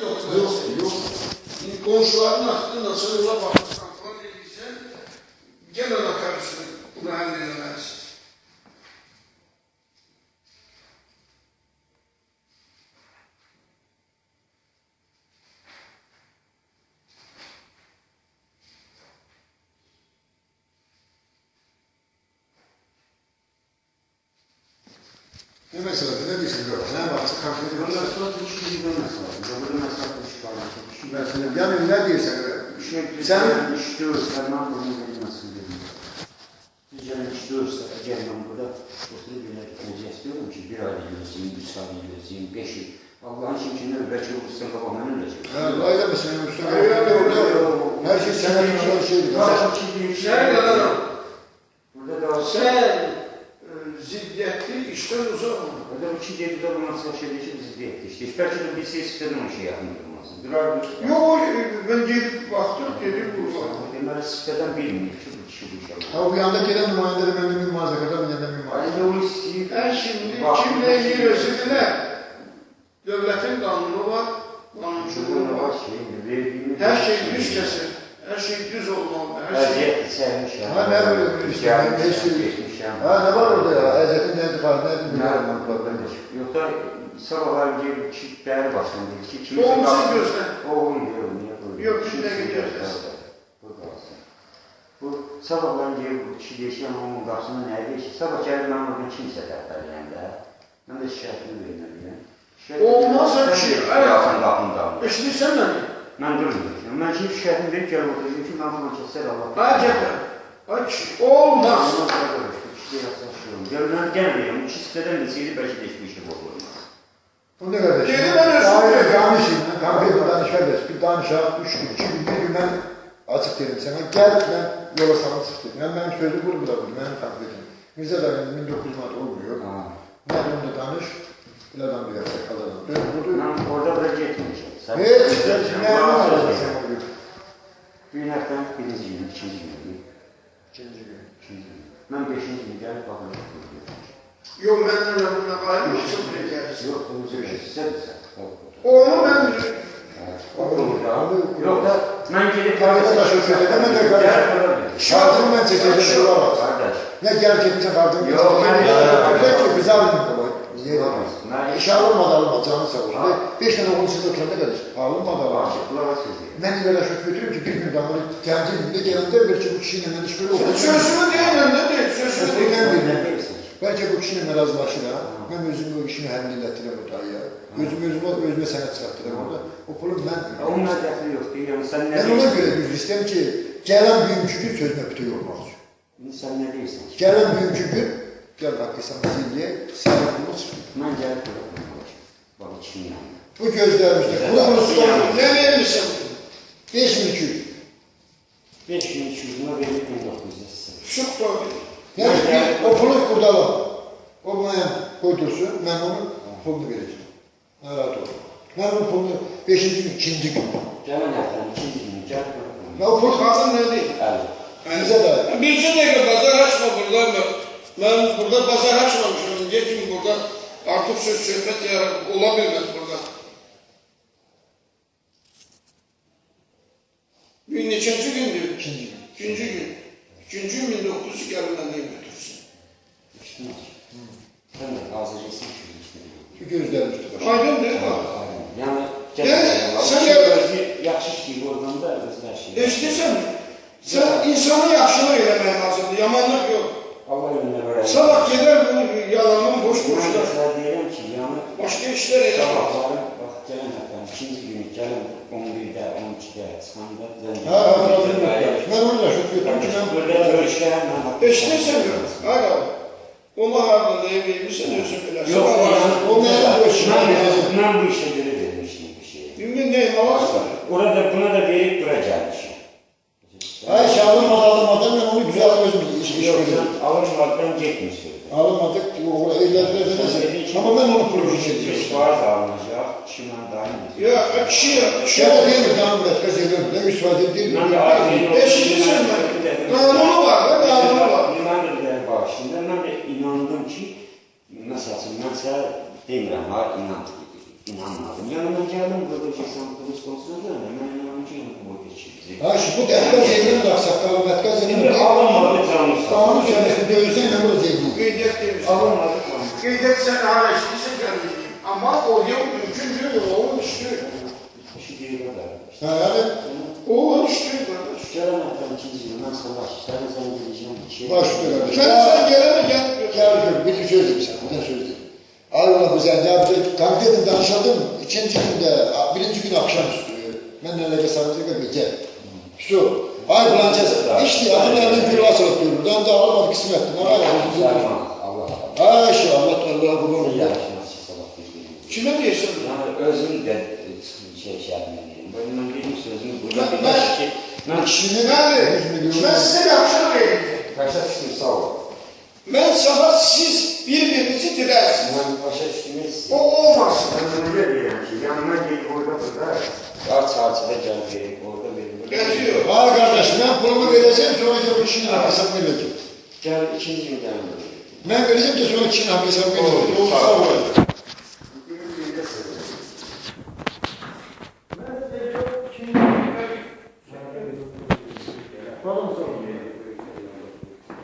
Yok, yok. Komşuların aklına sarıla bakırsan falan dediysen gene ona karışsın. Bunu halledemezsin. Ne mesela ne diyorsun? Fenerbahçe kampiyonu. Ondan sonra bir şey bilmez lazım. Burada mesafı çıkarmak. Mesela yani ne diyorsun? Sen işte Serman bunu bilmezsin dedim. Diyeceğim işte eğer ben burada oturup bir gitmeyeceği istiyorum ki bir ay yürüyeceğim, 3 ay yürüyeceğim, 5 yıl. Allah'ın şimdiki belki olursan babamdan öleceğim. Öyle mi senin üstüne? Her şey senin için şeydi. Burada da Sen ziddiyetli işten uzak ol. burada bu iki dedi de buna çalışıyor ki ziddiyetli işte. Belki de bir ses istedim o şey yakın durmasın. Yok, ben gelip baktım, dedim burada. Deməli, sitədən bilmiyor ki, bu kişi bu işe. Ha bu yanda gelen nümayende de memnun mimar kadar mı yanında mimar? Aynı o istəyir. Şimdi kimle yürüsüdüler? Devletin kanunu var, kanunçuluğu var. Her şey düz kesin, her şey düz olmalı. Əziyyətli səhmiş ya. Ha ne böyle bir şey? Ha ne var orada ya? Ezzetin nerede var? Nerede bilmiyorum. Yoxsa sabahlar gelip ki, değer başlandı ki, Olmasa gözden. Oğlum diyor, niye böyle? Yok, şimdi gidiyoruz. Bu sabahlar gelip bu kişi yaşayan onun qarşısında nə edir ki, sabah gəlir mən bugün kimsə dəftərləyəndə, mən də şikayətini verməliyəm. Olmazsa ki, eşidirsən məni? Mən durmuyorum. Mən şimdi şikayətini verib gəlib oturacağım ki, mən buna kəsər Allah. Acaba, olmaz. Gəlməm, gəlməyəm. İki sitədən də seyri bəlkə də hiçbir işim olur. Bu ne kardeş? Dedi ben özür Danışayım. Kampiyonu danışabiliriz. Bir danışalım. 3 gün, 2 gün, bir gün ben açık dedim sana. Gel ben yola sana çıktım. Benim sözü burada buldum. Benim kampiyonuum. Mirza da benim 1900 mat olmuyor. Ben onunla danış. Biladan bir yapacak kalalım. Ben orada bırak etmeyeceğim. Hiç. Ne yapacağız sen o gün? Bir haftan birinci gün, ikinci gün. İkinci gün. Ben 5. gün gelip bakacağım. Yok, benden önüne bayım, yoksa buraya gelirsin. Yok, bunu söyleyeceksin. Onu ben... Yok da ben gelip Arkadaşlar söyledim de kardeşim. Şartım ben çekeceğim duramaz. Ne gerçekten kartım ben çekeceğim. Peki bize alın kolay. Niye demez? İş alınmadı alınmaz canı sağ olsun. 5 tane oğlum size oturanda kardeş. Alınmadı alınmaz. Ben böyle şok götürüyorum ki bir gün damını temsilinde gelende belki bu kişinin hemen iş böyle olur. Sözümü diyemem ne değil, sözümü diyemem. Belki bu kişinin razılaşır ha. Ben özümü o işimi həll bu dayıya. Özüme sənət çıxarttıram orada. O pulum mən... Onun ədəfi yoxdur. Yəni sən nə mən ona görə düz istəyəm ki, gələn bugünkü gün sözünə bütöy olmaq üçün. Sən nə deyirsən? Gələn bugünkü gün, gəl haqqısan zilliyə, sənə pulunu çıxır. Mən gəlib bırakmam. Bak içim yandı. Bu gözlərimizdə. Bunu tutalım. Ne verirsin? 5200. 5200 buna verir 1900. Çok doğru. Yəni o pulu qurdalam. O mənə qoydursun, mən onun pulunu verəcəm. Rahat ol. Ben o pulunu 5. gün, 2. gün. Gələn həftənin 2. günü gəl. Ya o pul kalsın ne değil? Bize de. Bir dakika pazar açma burada mı? Ben burada pazar açmamışım. Geçim burada artık söz sohbet olabilmez burada. Gün neçinci gündür? 2. gün. 2. gün. 2. gün 1900 gelmeden ne götürsün? Sen de hazırlaysın ki işte. Şu gözlərimizdə baş. Aydın değil mi? Yani sen yaxşı işləyib oradan da özlər şey. Eşitirsən mi? Sen insanı yaxşılıq eləməyə lazımdır, yamanlıq yox. Allah önünə verək. Sabah gedər bu yalanın boş boşlar. Ben sana deyirəm ki, yani Başka işler eləmək. sabahları, bax, gələn həftənin 2. günü, gələn 11-də, 12-də, çıxanda Ha, razıyım. Ben onunla şok götürdüm ki, ben burada görüşkənlə Eşitirsən mi? Hala. Ona hardında emeğimizsen özür dilersin. Yox, o mənim bu işimə mən bu işə görə vermişdim bir şey. Bilmem neyim alasın. Orada buna da verib bura gəlmişim. ay alınmadan ben onu güzel özüm iş görüyorum. Alınmadan getmişsin. Alınmadık, orada evlerinde ama ben onu proje ediyorum. Var da alınacaq, kişilə daim edir. Ya kişi Şöyle değil mi? Tamam bırak, kazanıyorum. Ne müsaade değil mi? Eşitirsən mi? Kanunu var da kanunu var. Mən də bir dənə var. Şimdi mən də inandım ki, məsəl üçün, mən sənə demirəm, inanmadım. Yəni mən gəldim, burada keçsəm, Ha şu bu Mətkaz Zeynəb də ağsaqqalı, Mətkaz Zeynəb İndi alınmadı canı sağ. Qanun içərisində döyülsən nə olur Zeynəb? Qeydət demişsin. Alınmadı canı. Qeydət sən hala işləyirsən gəlməyəcək. Amma o yox, mümkün deyil, oğlum işləyir. İşi qeydə də. Ha, yani Oğlum işləyir qardaş. Gələn həftə 2-ci ildən sonra işlərin zəng edəcəyim bir şey. baş üstə qardaş. Sən gələnə gəl. Gel gör, bir söz deyim sana, bir söz deyim. Ayvalık üzerinde bir konkretim danışalım. İkinci günde, birinci gün akşamüstü. Ben nelerce sanatçı gece. Şu, ay bulancağız. İşte adın evinin bir vasılık diyor. Ben de alamadı kısmetti. Ne var ya? Allah Ha işte Allah Allah'a kurban olsun. Kimə deyirsən? Yəni özüm də şey yapmayayım. Bunun benim sözümü burada Ben- bir başka şey. Ben Kişinin Mən sizə yaxşı verim. başa düştüm sağ ol. Mən sabah siz bir-birinizi dilərsiniz. Ben başa düştünüz. O olmasın. Ben öyle diyorum ki yanına gel orada burada. Aç açıda gel vereyim orada vereyim. Gəziyor. Ay kardeş ben pulumu vereceğim sonra ki kişinin hesabını vereceğim. Gel ikinci gün gelin. Ben vereceğim ki sonra kişinin hesabını vereceğim. Sağ ol.